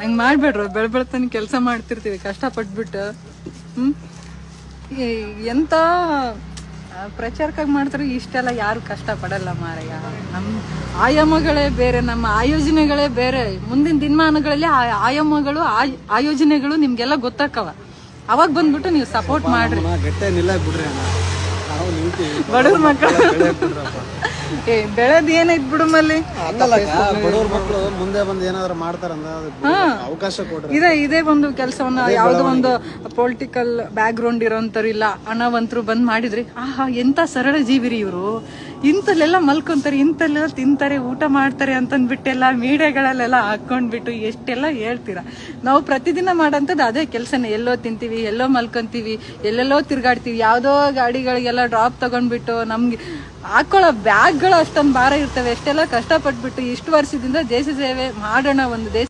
ಹಂಗ್ ಮಾಡ್ಬೇಡ್ರ, ಬೆಳತನ ಕೆಲಸ ಮಾಡ್ತಿರ್ತೀವಿ ಕಷ್ಟಪಟ್ಬಿಟ್ಟು. ಎಂತ ಪ್ರಚಾರಕ್ಕಾಗಿ ಮಾಡ್ತಾರೆ, ಇಷ್ಟೆಲ್ಲ ಯಾರು ಕಷ್ಟ ಪಡಲ್ಲ ಮಾರಯ್ಯ. ನಮ್ಮ ಆಯಾಮಗಳೇ ಬೇರೆ, ನಮ್ಮ ಆಯೋಜನೆಗಳೇ ಬೇರೆ. ಮುಂದಿನ ದಿನಮಾನಗಳಲ್ಲಿ ಆಯಾಮಗಳು ಆಯೋಜನೆಗಳು ನಿಮ್ಗೆಲ್ಲ ಗೊತ್ತಾಕವ. ಅವಾಗ ಬಂದ್ಬಿಟ್ಟು ನೀವು ಸಪೋರ್ಟ್ ಮಾಡ್ರಿ. ಬಡವ್ರ ಮಕ್ಕಳು ಬೆಳೆದ್ ಏನೈತ್ ಬಿಡುಮಲ್ಲಿ, ಬಡವ್ರ ಮಕ್ಕಳು ಮುಂದೆ ಬಂದು ಏನಾದ್ರು ಮಾಡ್ತಾರ ಅವಕಾಶ ಕೊಡ್ರಿ. ಇದೇ ಒಂದು ಕೆಲಸವನ್ನ ಯಾವ್ದೋ ಒಂದು ಪೊಲಿಟಿಕಲ್ ಬ್ಯಾಕ್ ಗ್ರೌಂಡ್ ಇರೋಂತರು ಇಲ್ಲ ಹಣವಂತರು ಬಂದ್ ಮಾಡಿದ್ರಿ, ಆಹಾ ಎಂತ ಸರಳ ಜೀವಿರಿ ಇವರು, ಇಂತಲ್ಲೆಲ್ಲ ಮಲ್ಕೊಂತಾರೆ, ಇಂತಲ್ಲೆಲ್ಲ ತಿಂತಾರೆ, ಊಟ ಮಾಡ್ತಾರೆ ಅಂತಂದ್ಬಿಟ್ಟೆಲ್ಲ ಮೀಡಿಯಾಗಳಲ್ಲೆಲ್ಲ ಹಾಕೊಂಡ್ಬಿಟ್ಟು ಎಷ್ಟೆಲ್ಲ ಹೇಳ್ತೀರಾ. ನಾವು ಪ್ರತಿದಿನ ಮಾಡೋಂಥದ್ದು ಅದೇ ಕೆಲಸನೇ. ಎಲ್ಲೋ ತಿಂತೀವಿ, ಎಲ್ಲೋ ಮಲ್ಕೊಂತೀವಿ, ಎಲ್ಲೆಲ್ಲೋ ತಿರ್ಗಾಡ್ತೀವಿ, ಯಾವ್ದೋ ಗಾಡಿಗಳಿಗೆಲ್ಲ ಡ್ರಾಪ್ ತಗೊಂಡ್ಬಿಟ್ಟು ನಮ್ಗೆ ಹಾಕೊಳ್ಳೋ ಬ್ಯಾಗ್ಗಳು ಅಷ್ಟೊಂದು ಭಾರ ಇರ್ತವೆ. ಎಷ್ಟೆಲ್ಲ ಕಷ್ಟಪಟ್ಬಿಟ್ಟು ಇಷ್ಟು ವರ್ಷದಿಂದ ದೇಶ ಸೇವೆ ಮಾಡೋಣ, ಒಂದು ದೇಶ